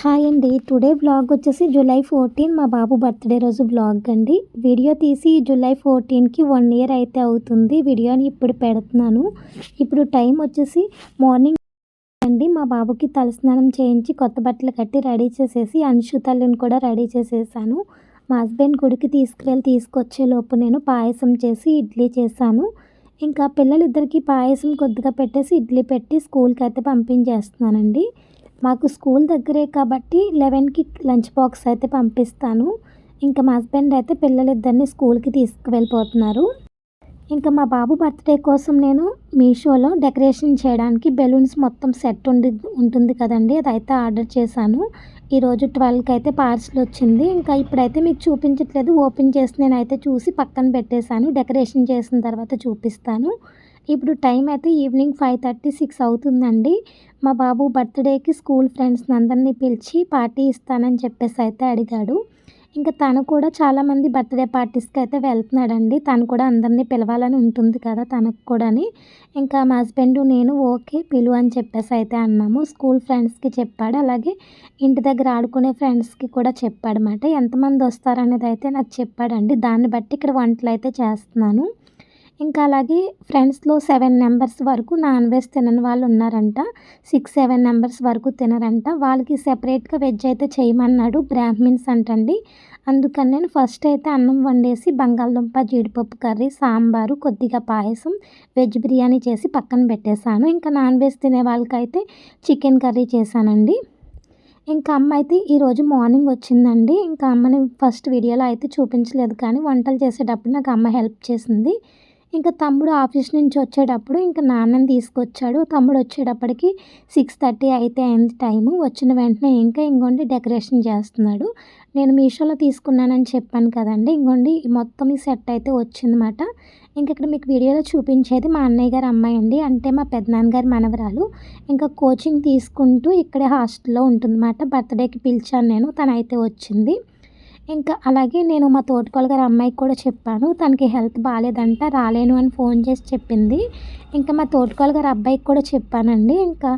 Hi అండి. Today vlog వచ్చేసి July 14 మా బాబు బర్త్డే రోజు వ్లాగ్ అండి. వీడియో తీసి జూలై 14కి 1 ఇయర్ అయితే అవుతుంది. వీడియోని ఇప్పుడు పెడుతున్నాను. ఇప్పుడు టైం వచ్చేసి మార్నింగ్ అండి. మా బాబుకి తలస్నానం చేయించి కొత్త బట్టలు కట్టి రెడీ చేసేసి అంశు తల్లిని కూడా రెడీ చేసేసాను. మా హస్బెండ్ గుడికి తీసుకొచ్చే లోపు నేను పాయసం చేసి ఇడ్లీ చేశాను. ఇంకా పిల్లలిద్దరికీ పాయసం కొద్దిగా పెట్టేసి ఇడ్లీ పెట్టి స్కూల్కి అయితే పంపించేస్తున్నానండి. మాకు స్కూల్ దగ్గరే కాబట్టి 11కి లంచ్ బాక్స్ అయితే పంపిస్తాను. ఇంకా మా హస్బెండ్ అయితే పిల్లలిద్దరిని స్కూల్కి తీసుకువెళ్ళిపోతున్నారు. ఇంకా మా బాబు బర్త్డే కోసం నేను మీషోలో డెకరేషన్ చేయడానికి బెలూన్స్ మొత్తం సెట్ ఉంటుంది కదండి, అదైతే ఆర్డర్ చేశాను. ఈరోజు 12కి అయితే పార్సల్ వచ్చింది. ఇంకా ఇప్పుడైతే మీకు చూపించట్లేదు, ఓపెన్ చేసి నేనైతే చూసి పక్కన పెట్టేశాను. డెకరేషన్ చేసిన తర్వాత చూపిస్తాను. ఇప్పుడు టైం అయితే ఈవినింగ్ 5:30, 6 అవుతుందండి. మా బాబు బర్త్డేకి స్కూల్ ఫ్రెండ్స్ని అందరినీ పిలిచి పార్టీ ఇస్తానని చెప్పేసి అయితే అడిగాడు. ఇంకా తను కూడా చాలామంది బర్త్డే పార్టీస్కి అయితే వెళ్తున్నాడండి. తను కూడా అందరినీ పిలవాలని ఉంటుంది కదా తనకు కూడాని. ఇంకా మా హస్బెండ్ నేను ఓకే పిలువు అని చెప్పేసి అయితే అన్నాము. స్కూల్ ఫ్రెండ్స్కి చెప్పాడు, అలాగే ఇంటి దగ్గర ఆడుకునే ఫ్రెండ్స్కి కూడా చెప్పాడనమాట. ఎంతమంది వస్తారనేది అయితే నాకు చెప్పాడండి. దాన్ని బట్టి ఇక్కడ వంటలు అయితే చేస్తున్నాను. ఇంకా అలాగే ఫ్రెండ్స్లో 7 మెంబర్స్ వరకు నాన్ వెజ్ తినని వాళ్ళు ఉన్నారంట. 6-7 మెంబర్స్ వరకు తినరంట. వాళ్ళకి సెపరేట్గా వెజ్ అయితే చేయమన్నాడు. బ్రాహ్మిన్స్ అంటండి. అందుకని నేను ఫస్ట్ అయితే అన్నం వండేసి బంగాళదుంప జీడిపప్పు కర్రీ, సాంబారు, కొద్దిగా పాయసం, వెజ్ బిర్యానీ చేసి పక్కన పెట్టేశాను. ఇంకా నాన్ వెజ్ తినే వాళ్ళకైతే చికెన్ కర్రీ చేశానండి. ఇంకా అమ్మ అయితే ఈరోజు మార్నింగ్ వచ్చిందండి. ఇంకా అమ్మని ఫస్ట్ వీడియోలో అయితే చూపించలేదు, కానీ వంటలు చేసేటప్పుడు నాకు అమ్మ హెల్ప్ చేసింది. ఇంకా తమ్ముడు ఆఫీస్ నుంచి వచ్చేటప్పుడు ఇంకా నాన్నని తీసుకొచ్చాడు. తమ్ముడు వచ్చేటప్పటికి 6:30 అయితే అయింది టైము. వచ్చిన వెంటనే ఇంకా ఇంకోండి డెకరేషన్ చేస్తున్నాడు. నేను మీషోలో తీసుకున్నానని చెప్పాను కదండి. ఇంకోండి మొత్తం ఈ సెట్ అయితే వచ్చిందన్నమాట. ఇంక ఇక్కడ మీకు వీడియోలో చూపించేది మా అన్నయ్య గారి అమ్మాయి అండి, అంటే మా పెద్దనాన్నగారి మనవరాలు. ఇంకా కోచింగ్ తీసుకుంటూ ఇక్కడే హాస్టల్లో ఉంటుందన్నమాట. బర్త్డేకి పిలిచాను నేను, తనైతే వచ్చింది. ఇంకా అలాగే నేను మా తోటికోడలు గారి అమ్మాయికి కూడా చెప్పాను. తనకి హెల్త్ బాగాలేదంట, రాలేను అని ఫోన్ చేసి చెప్పింది. ఇంకా మా తోటికోడలు గారి అబ్బాయికి కూడా చెప్పానండి. ఇంకా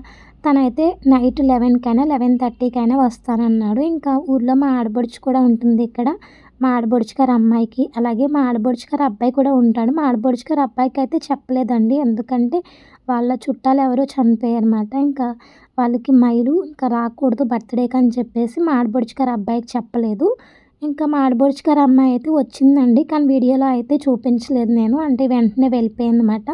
తనైతే నైట్ 11కైనా 11:30కైనా వస్తానన్నాడు. ఇంకా ఊర్లో మా ఆడబడుచు కూడా ఉంటుంది ఇక్కడ. మా ఆడబడుచు గారి అమ్మాయికి, అలాగే మా ఆడబడుచు గారి అబ్బాయి కూడా ఉంటాడు. మా ఆడబడుచు గారి అబ్బాయికి అయితే చెప్పలేదండి, ఎందుకంటే వాళ్ళ చుట్టాలు ఎవరో చనిపోయారన్నమాట. ఇంకా వాళ్ళకి మైలు ఇంకా రాకూడదు బర్త్డేకి అని చెప్పేసి మా ఆడబడుచు గారి అబ్బాయికి చెప్పలేదు. ఇంకా మా ఆడబడుచు గారి అమ్మాయి అయితే వచ్చిందండి, కానీ వీడియోలో అయితే చూపించలేదు నేను, అంటే వెంటనే వెళ్ళిపోయిందన్నమాట.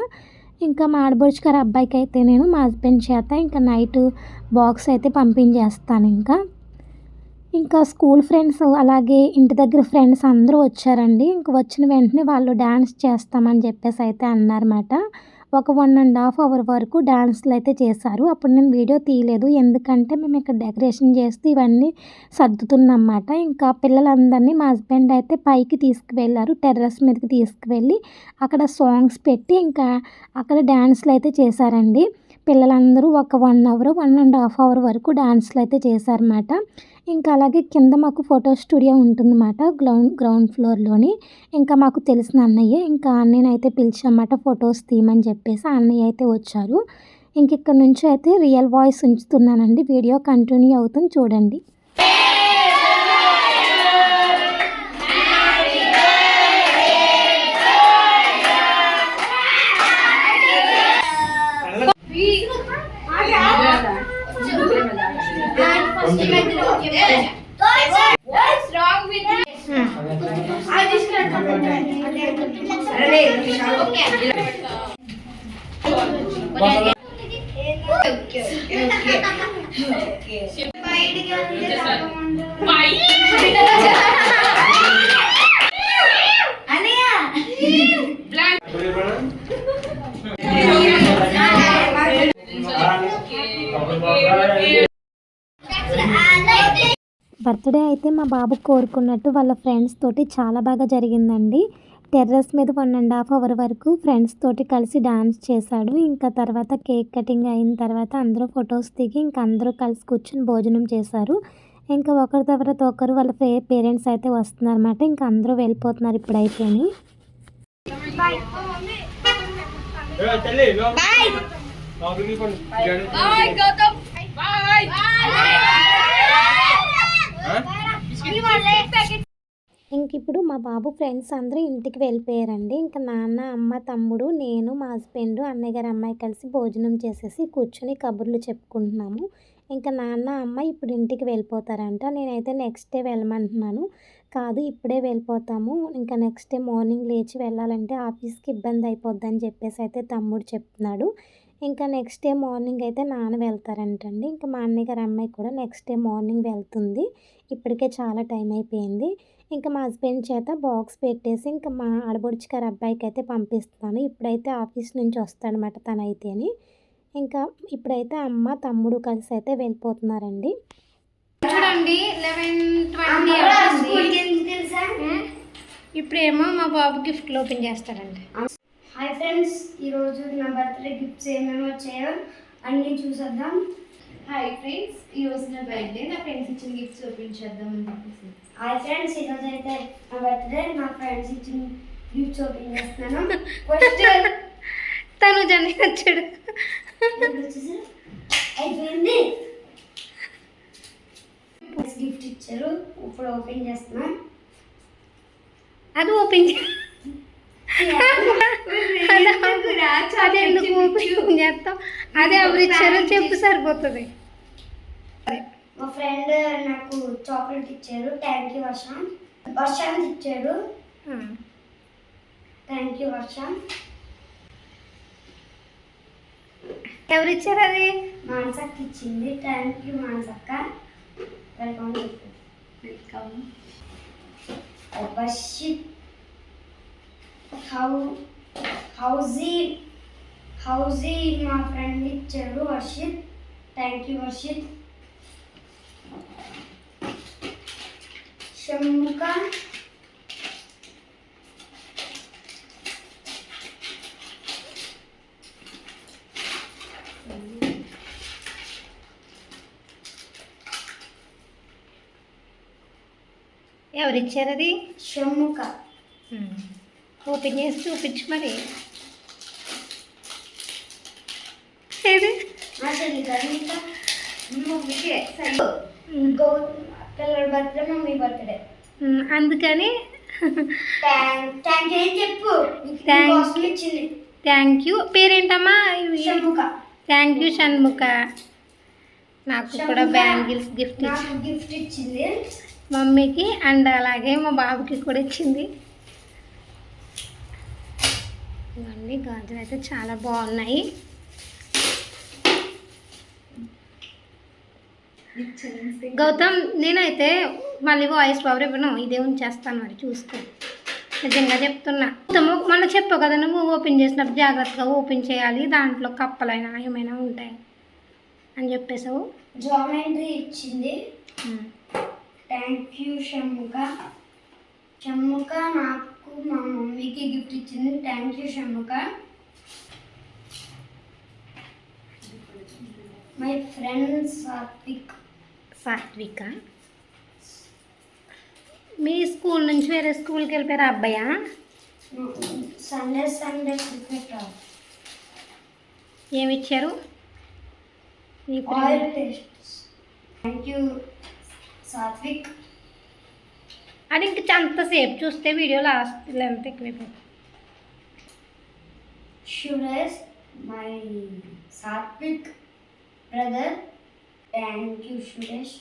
ఇంకా మా ఆడబడుచు గారి అబ్బాయికి అయితే నేను మా హస్బెండ్ చేత ఇంకా నైట్ బాక్స్ అయితే పంపించేస్తాను. ఇంకా స్కూల్ ఫ్రెండ్స్ అలాగే ఇంటి దగ్గర ఫ్రెండ్స్ అందరూ వచ్చారండి. ఇంక వచ్చిన వెంటనే వాళ్ళు డ్యాన్స్ చేస్తామని చెప్పేసి అయితే అన్నారన్నమాట. ఒక 1.5 అవర్ వరకు డ్యాన్స్లు అయితే చేశారు. అప్పుడు నేను వీడియో తీయలేదు, ఎందుకంటే మేము ఇక్కడ డెకరేషన్ చేస్తూ ఇవన్నీ సర్దుతున్నమాట. ఇంకా పిల్లలందరినీ మా హస్బెండ్ అయితే పైకి తీసుకువెళ్ళారు, టెర్రస్ మీదకి తీసుకువెళ్ళి అక్కడ సాంగ్స్ పెట్టి ఇంకా అక్కడ డ్యాన్స్లు అయితే చేశారండి. పిల్లలందరూ ఒక 1 అవర్ 1.5 అవర్ వరకు డ్యాన్స్లు అయితే చేశారన్నమాట. ఇంకా అలాగే కింద మాకు ఫోటో స్టూడియో ఉంటుందన్నమాట గ్రౌండ్ ఫ్లోర్లోని. ఇంకా మాకు తెలిసిన అన్నయ్య, ఇంకా అన్నయ్యనైతే పిలిచామన్నమాట ఫొటోస్ తీయమని చెప్పేసి. అన్నయ్య అయితే వచ్చారు. ఇంక ఇక్కడ నుంచి అయితే రియల్ వాయిస్ ఉంచుతున్నానండి. వీడియో కంటిన్యూ అవుతుంది, చూడండి. What's wrong with you? I just can't come in. Birthday అయితే మా బాబు కోరుకున్నట్టు వాళ్ళ ఫ్రెండ్స్ తోటి చాలా బాగా జరిగిందండి. టెర్రస్ మీద 1.5 అవర్ వరకు ఫ్రెండ్స్ తోటి కలిసి డాన్స్ చేశాడు. ఇంకా తర్వాత కేక్ కటింగ్ అయిన తర్వాత అందరూ ఫొటోస్ దిగి ఇంకా అందరూ కలిసి కూర్చొని భోజనం చేశారు. ఇంకా ఒకరి తర్వాత ఒకరు వాళ్ళ పేరెంట్స్ అయితే వస్తున్నారన్నమాట. ఇంకా అందరూ వెళ్ళిపోతున్నారు ఇప్పుడైతే. Bye. ఇప్పుడు మా బాబు ఫ్రెండ్స్ అందరూ ఇంటికి వెళ్ళిపోయారండి. ఇంకా నాన్న, అమ్మ, తమ్ముడు, నేను, మా హస్బెండ్, అన్నయ్య గారి అమ్మాయి కలిసి భోజనం చేసేసి కూర్చొని కబుర్లు చెప్పుకుంటున్నాము. ఇంకా నాన్న, అమ్మ ఇప్పుడు ఇంటికి వెళ్ళిపోతారంట. నేనైతే నెక్స్ట్ డే వెళ్ళమంటున్నాను. కాదు ఇప్పుడే వెళ్ళిపోతాము. ఇంకా నెక్స్ట్ డే మార్నింగ్ లేచి వెళ్ళాలంటే ఆఫీస్‌కి ఇబ్బంది అయిపోద్దని చెప్పేసి అయితే తమ్ముడు చెప్తున్నాడు. ఇంకా నెక్స్ట్ డే మార్నింగ్ అయితే నాన్న వెళ్తారంటండి. ఇంకా మా అన్నయ్య గారి అమ్మాయి కూడా నెక్స్ట్ డే మార్నింగ్ వెళ్తుంది. ఇప్పటికే చాలా టైం అయిపోయింది. ఇంకా మా హస్బెండ్ చేత బాక్స్ పెట్టేసి ఇంకా మా ఆడపడుచు గారి అబ్బాయికైతే పంపిస్తున్నాను. ఇప్పుడైతే ఆఫీస్ నుంచి వస్తాడనమాట తనైతేని. ఇంకా ఇప్పుడైతే అమ్మ, తమ్ముడు కలిసి అయితే వెళ్ళిపోతున్నారండి. చూడండి 11:20 ఇప్పుడేమో మా బాబు గిఫ్ట్లు ఓపెన్ చేస్తాడండి. హాయ్ ఫ్రెండ్స్, ఈరోజు నా బర్త్డే గిఫ్ట్స్ ఏమేమి వచ్చాయో అన్నీ చూసేద్దాం. హాయ్ ఫ్రెండ్స్, ఈరోజు నా బర్త్డే, నా ఫ్రెండ్స్ ఇచ్చిన గిఫ్ట్స్ ఓపెన్ చేద్దామని చెప్పేసి. హాయ్ ఫ్రెండ్స్, ఈరోజు అయితే నా బర్త్డే, నా ఫ్రెండ్స్ ఇచ్చిన గిఫ్ట్స్ ఓపెన్ చేస్తున్నాను. ఫస్ట్ తను జన్ని వచ్చాడు. వచ్చేసి అయిపోయింది. గిఫ్ట్ ఇచ్చారు, ఇప్పుడు ఓపెన్ చేస్తున్నా. అది ఓపెన్ అది ఎందుకు ఓపెన్ చేస్తాం? అదే ఎవరు ఇచ్చారో చెప్పు సరిపోతుంది. మా ఫ్రెండ్ నాకు చాక్లెట్ ఇచ్చారు. థ్యాంక్ యూ వర్షాంత్ ఇచ్చాడు. Thank you Varshant. ఎవరు ఇచ్చారు అది? మానసక్క ఇచ్చింది. థ్యాంక్ యూ మానసక్క. వెల్కమ్. వెల్కమ్. వర్షిత్ హౌజీ మా ఫ్రెండ్ ఇచ్చాడు. Varshith, thank you Varshith. షమ్ముక, ఎవరు ఇచ్చారు అది? షమ్ముక. ఓపెన్ చేసి చూపించు మరి. ఏది? మా చెల్లి గర్మిక. మమ్మీకే పిల్లల బర్త్డే, మమ్మీ బర్త్డే. అందుకని థ్యాంక్ యూ అని చెప్పు. Thank you. ఇచ్చింది. Thank you. పేరేంటమ్మా? షమ్ముక. Thank you Shanmukha. నాకు కూడా బ్యాంగిల్స్ గిఫ్ట్ నాకు గిఫ్ట్ ఇచ్చింది. మమ్మీకి అండ్ అలాగే మా బాబుకి కూడా ఇచ్చింది. ఇవన్నీ గాజులు అయితే చాలా బాగున్నాయి. గౌతమ్, నేనైతే మళ్ళీ వాయిస్ పవర్ ఇవ్వను, ఇదే ఉంచేస్తాను, మరి చూసుకో. నిజంగా చెప్తున్నా. మొన్న చెప్పావు కదా నువ్వు ఓపెన్ చేసినప్పుడు జాగ్రత్తగా ఓపెన్ చేయాలి, దాంట్లో కప్పలైనా ఏమైనా ఉంటాయి అని చెప్పేసావు. జామెంట్రీ ఇచ్చింది. Thank you Shanmukha. షమ్ముక నాకు మా మమ్మీకి గిఫ్ట్ ఇచ్చింది. Thank you Shanmukha. My friend Satvika. మీ స్కూల్ నుంచి వేరే స్కూల్కి వెళ్ళిపోయారా అబ్బాయా? Sunday cricket. ఏమి ఇచ్చారు? Oil taste. Thank you Satvik. అది ఇంక అంతసేపు చూస్తే వీడియో లాస్ట్ లెంత్ ఎక్కువైపోతుంది. Suresh, my Satvik brother. Thank you Suresh.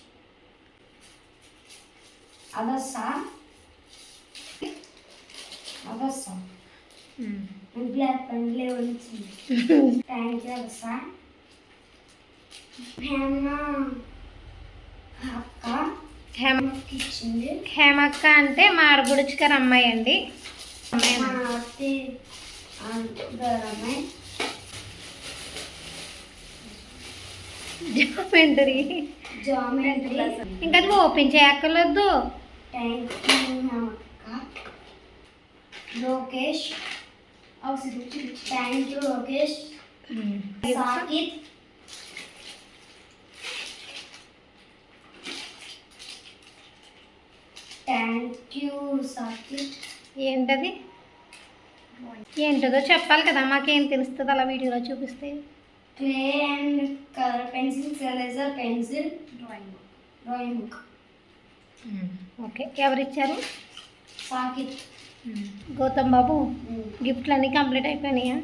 అదస్సా బ్లాక్ పెన్లే వచ్చింది. Thank you అదస్సా. హేమ అక్క ఇచ్చింది. హేమక్క అంటే మా ఆడబుడుచు గారు అమ్మాయి అండి. మా అత్తి గారు అమ్మాయి. జామెంట్రీ. ఇంకా అది ఓపెన్ చేయక్కర్లేదు. థ్యాంక్ యూ అక్క. Lokesh. Thank you Lokesh. Sakith. Thank you Sakith. ఏంటది? ఏంటదో చెప్పాలి కదా, మాకేం తెలుస్తుంది అలా వీడియోలో చూపిస్తే. Clay and colour pencils, eraser, pencil, drawing book. Okay. ఎవరిచ్చారు? సాకిత్ గౌతమ్ బాబు గిఫ్ట్లు అన్నీ కంప్లీట్ అయిపోయినాయా?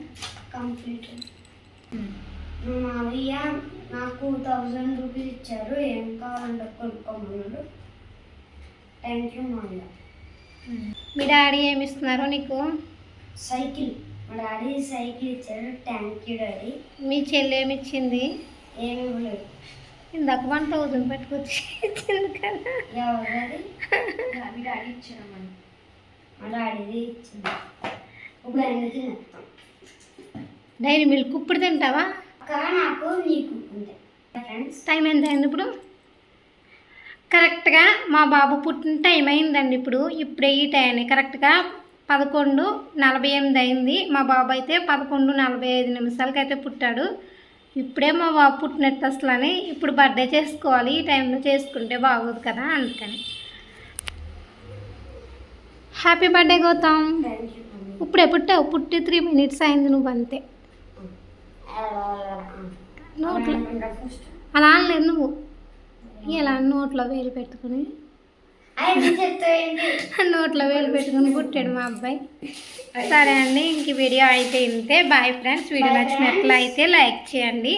కంప్లీట్. మా మావయ్య నాకు 1000 రూపీస్ ఇచ్చారు. ఏం కావాలంటే కొనుక్కోమన్నాడు. థ్యాంక్ యూ మావయ్య. మీ డాడీ ఏమి ఇస్తున్నారు నీకు? సైకిల్. మా డాడీ సైకిల్ ఇచ్చారు. Thank you daddy. మీ చెల్లి ఏమి ఇచ్చింది? ఏమి ఇవ్వలేదు. ఇందాక 1000 పెట్టుకొచ్చి ఇచ్చింది కదా. ఎవరు మీ డాడీ ఇచ్చారమ్మని. మా డాడీది ఇచ్చింది. ఇప్పుడు అన్ని తినేస్తాం. డైరీ మిల్క్ ఇప్పుడు తింటావా? అక్క నాకు నీకు ఉంది ఫ్రెండ్స్. టైం ఎంత అయింది ఇప్పుడు? కరెక్ట్గా మా బాబు పుట్టిన టైం అయిందండి. ఇప్పుడే ఈ టైం కరెక్ట్గా 11:48 అయింది. మా బాబు అయితే 11:45 అయితే పుట్టాడు. ఇప్పుడే మా బాబు పుట్టినట్టు అసలు ఇప్పుడు బర్త్డే చేసుకోవాలి. ఈ టైంలో చేసుకుంటే బాగోదు కదా, అందుకని. Happy birthday Gautam. Thank you. ఇప్పుడే పుట్టావు, పుట్టి 3 minutes అయింది. నువ్వు అంతే నోట్లో అలా అనలేదు నువ్వు. ఇలా నోట్లో వేలు పెట్టుకుని నోట్లో వేలు పెట్టుకుని పుట్టాడు మా అబ్బాయి. సరే అండి, ఇంక వీడియో అయితే ఇంతే. Bye friends. వీడియో నచ్చినట్లయితే లైక్ చేయండి.